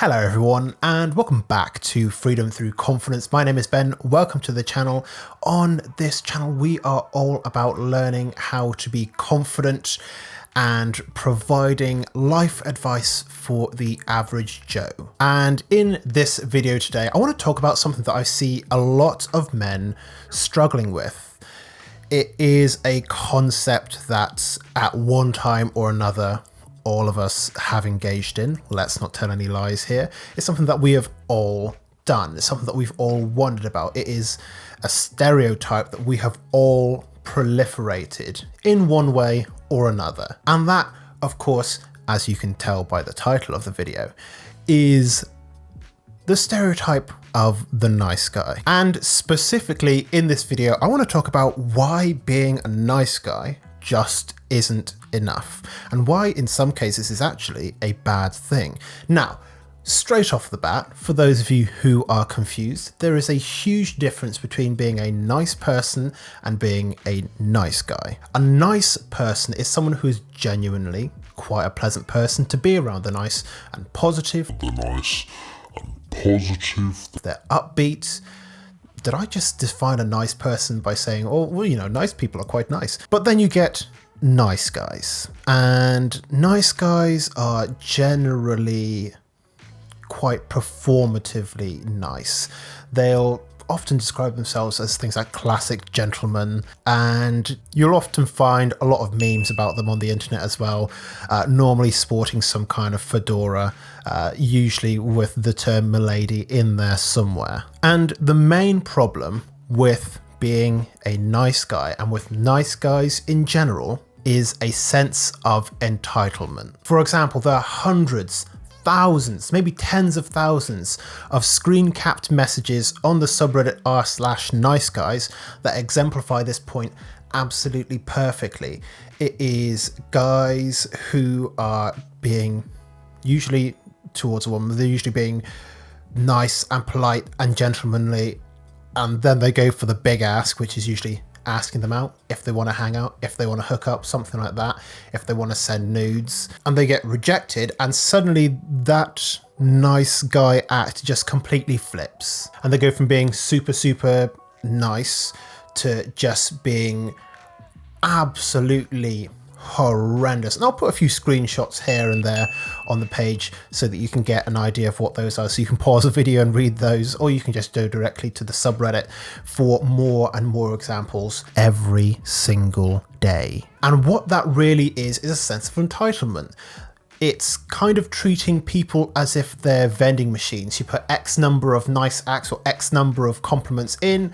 Hello everyone and welcome back to Freedom Through Confidence. My name is Ben. Welcome to the channel. On this channel we are all about learning how to be confident and providing life advice for the average Joe. And in this video today I want to talk about something that I see a lot of men struggling with. It is a concept that at one time or another all of us have engaged in. Let's not tell any lies here. It's something that we have all done. It's something that we've all wondered about. It is a stereotype that we have all proliferated in one way or another. And that, of course, as you can tell by the title of the video, is the stereotype of the nice guy. And specifically in this video, I want to talk about why being a nice guy just isn't enough, and why in some cases is actually a bad thing. Now, straight off the bat, for those of you who are confused, there is a huge difference between being a nice person and being a nice guy. A nice person is someone who is genuinely quite a pleasant person to be around. They're nice and positive. They're upbeat. Did I just define a nice person by saying, oh, well, you know, nice people are quite nice? But then you get nice guys, and nice guys are generally quite performatively nice. They'll often describe themselves as things like classic gentlemen, and you'll often find a lot of memes about them on the internet as well, normally sporting some kind of fedora, usually with the term milady in there somewhere. And the main problem with being a nice guy, and with nice guys in general, is a sense of entitlement. For example, there are hundreds, thousands, maybe tens of thousands of screen capped messages on the subreddit r/niceguys that exemplify this point absolutely perfectly. It is guys who are being, usually towards a woman, they're usually being nice and polite and gentlemanly, and then they go for the big ask, which is usually asking them out if they want to hang out, if they want to hook up, something like that, if they want to send nudes, and they get rejected, and suddenly that nice guy act just completely flips, and they go from being super nice to just being absolutely horrendous. And I'll put a few screenshots here and there on the page so that you can get an idea of what those are. So you can pause the video and read those, or you can just go directly to the subreddit for more and more examples every single day. And what that really is a sense of entitlement. It's kind of treating people as if they're vending machines. You put X number of nice acts or X number of compliments in,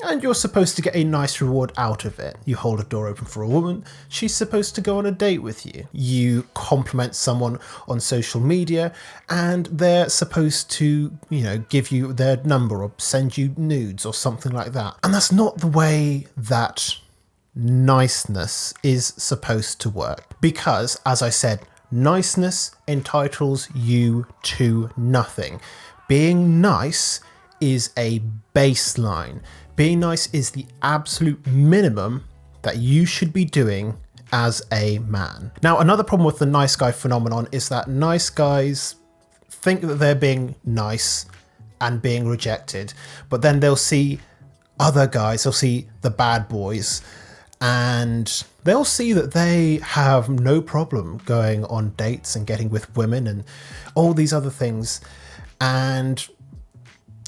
and you're supposed to get a nice reward out of it. You hold a door open for a woman, she's supposed to go on a date with you. You compliment someone on social media, and they're supposed to, you know, give you their number or send you nudes or something like that. And that's not the way that niceness is supposed to work. Because, as I said, niceness entitles you to nothing. Being nice is a baseline. Being nice is the absolute minimum that you should be doing as a man. Now, another problem with the nice guy phenomenon is that nice guys think that they're being nice and being rejected, but then they'll see other guys, they'll see the bad boys, and they'll see that they have no problem going on dates and getting with women and all these other things. And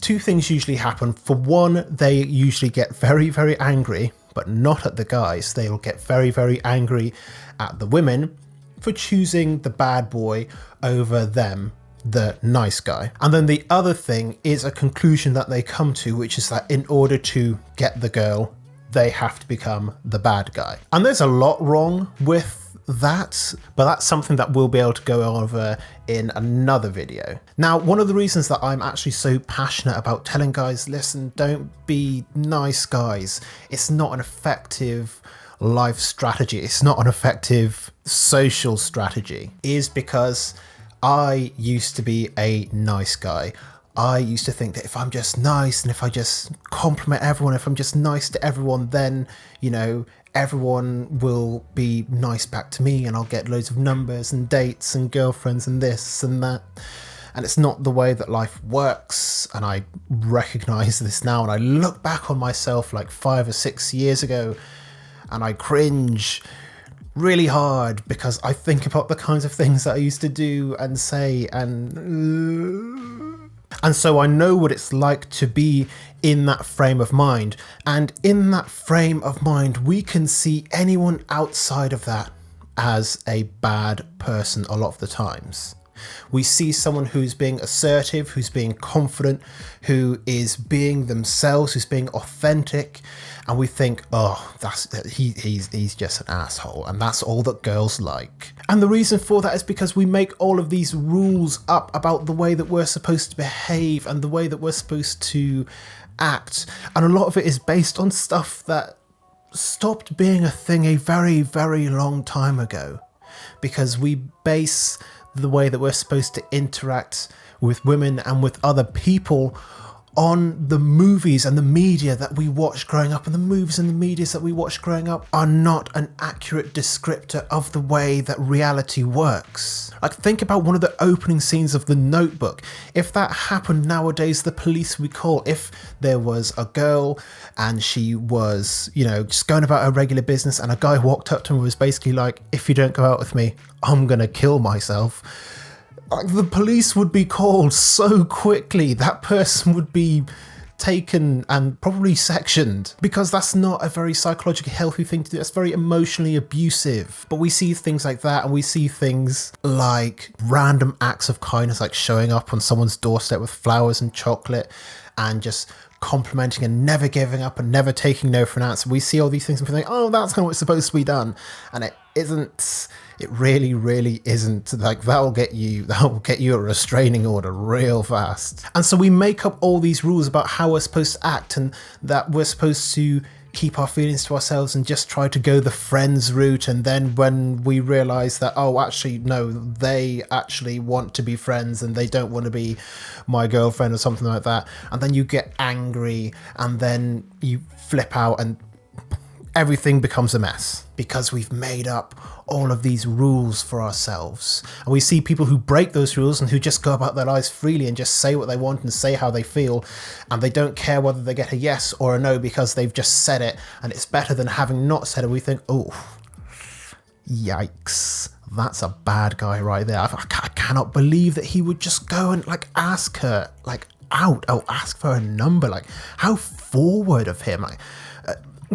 two things usually happen. For one, they usually get very angry, but not at the guys. They'll get very angry at the women for choosing the bad boy over them, the nice guy. And then the other thing is a conclusion that they come to, which is that in order to get the girl, they have to become the bad guy. And there's a lot wrong with that, but that's something that we'll be able to go over in another video. Now, one of the reasons that I'm actually so passionate about telling guys, listen, don't be nice guys, it's not an effective life strategy, it's not an effective social strategy, is because I used to be a nice guy. I used to think that if I'm just nice and if I just compliment everyone, if I'm just nice to everyone, then, you know, everyone will be nice back to me and I'll get loads of numbers and dates and girlfriends and this and that. and it's not the way that life works. And I recognize this now, and I look back on myself like 5 or 6 years ago and I cringe really hard because I think about the kinds of things that I used to do and say, and so I know what it's like to be in that frame of mind. And in that frame of mind, we can see anyone outside of that as a bad person a lot of the times. We see someone who's being assertive, who's being confident, who is being themselves, who's being authentic, and we think, oh, he's just an asshole, and that's all that girls like. And the reason for that is because we make all of these rules up about the way that we're supposed to behave and the way that we're supposed to act, and a lot of it is based on stuff that stopped being a thing a very, very long time ago, because we base the way that we're supposed to interact with women and with other people on the movies and the media that we watched growing up, and the movies and the medias that we watched growing up are not an accurate descriptor of the way that reality works. Like, think about one of the opening scenes of The Notebook. If that happened nowadays, the police would call. If there was a girl and she was, just going about her regular business, and a guy walked up to her and was basically like, if you don't go out with me, I'm gonna kill myself. Like, the police would be called so quickly. That person would be taken and probably sectioned, because that's not a very psychologically healthy thing to do. That's very emotionally abusive. But we see things like that, and we see things like random acts of kindness, like showing up on someone's doorstep with flowers and chocolate and just complimenting and never giving up and never taking no for an answer. We see all these things and we think, oh, that's how it's supposed to be done. And it isn't. It really, really isn't. Like, that will get you a restraining order real fast. And so we make up all these rules about how we're supposed to act, and that we're supposed to keep our feelings to ourselves and just try to go the friends route. And then when we realize that, oh, actually, no, they actually want to be friends and they don't want to be my girlfriend or something like that. And then you get angry, and then you flip out, and everything becomes a mess because we've made up all of these rules for ourselves. And we see people who break those rules and who just go about their lives freely and just say what they want and say how they feel, and they don't care whether they get a yes or a no because they've just said it, and it's better than having not said it. We think, oh, yikes, that's a bad guy right there. I cannot believe that he would just go and ask her out. Oh, ask for a number. Like, how forward of him.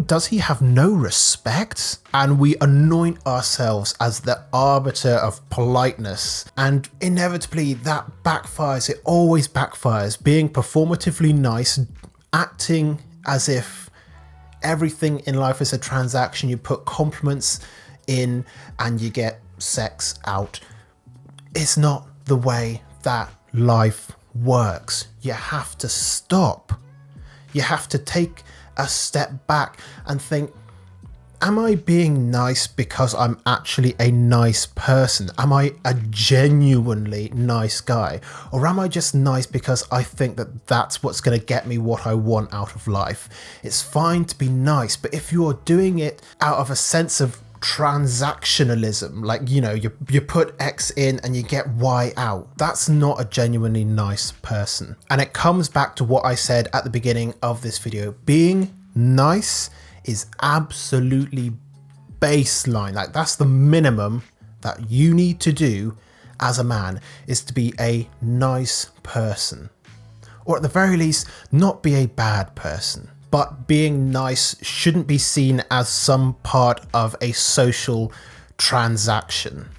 Does he have no respect? And we anoint ourselves as the arbiter of politeness, and inevitably that backfires. It always backfires. Being performatively nice, acting as if everything in life is a transaction. You put compliments in and you get sex out. It's not the way that life works. You have to stop. You have to take a step back and think, am I being nice because I'm actually a nice person? Am I a genuinely nice guy? Or am I just nice because I think that that's what's going to get me what I want out of life? It's fine to be nice, but if you're doing it out of a sense of transactionalism, like, you put X in and you get Y out, that's not a genuinely nice person. And it comes back to what I said at the beginning of this video. Being nice is absolutely baseline. Like, that's the minimum that you need to do as a man, is to be a nice person, or at the very least not be a bad person. But being nice shouldn't be seen as some part of a social transaction.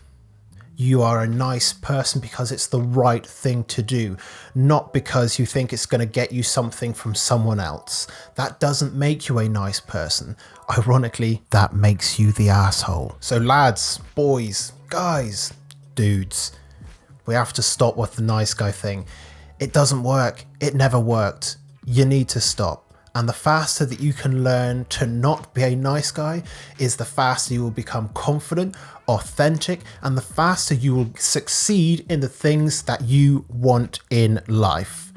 You are a nice person because it's the right thing to do, not because you think it's going to get you something from someone else. That doesn't make you a nice person. Ironically, that makes you the asshole. So lads, boys, guys, dudes, we have to stop with the nice guy thing. It doesn't work. It never worked. You need to stop. And the faster that you can learn to not be a nice guy is the faster you will become confident, authentic, and the faster you will succeed in the things that you want in life.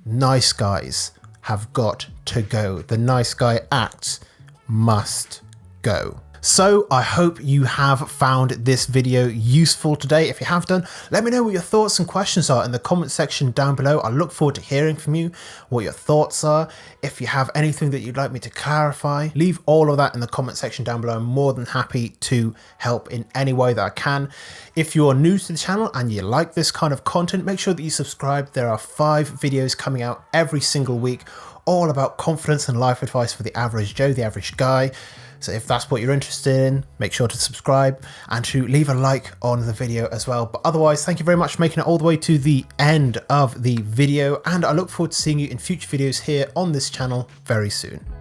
Nice guys have got to go. The nice guy act must go. So I hope you have found this video useful today. If you have done, let me know what your thoughts and questions are in the comment section down below. I look forward to hearing from you, what your thoughts are. If you have anything that you'd like me to clarify, leave all of that in the comment section down below. I'm more than happy to help in any way that I can. If you're new to the channel and you like this kind of content, make sure that you subscribe. There are 5 videos coming out every single week, all about confidence and life advice for the average Joe, the average guy. So if that's what you're interested in, make sure to subscribe and to leave a like on the video as well. But otherwise, thank you very much for making it all the way to the end of the video, and I look forward to seeing you in future videos here on this channel very soon.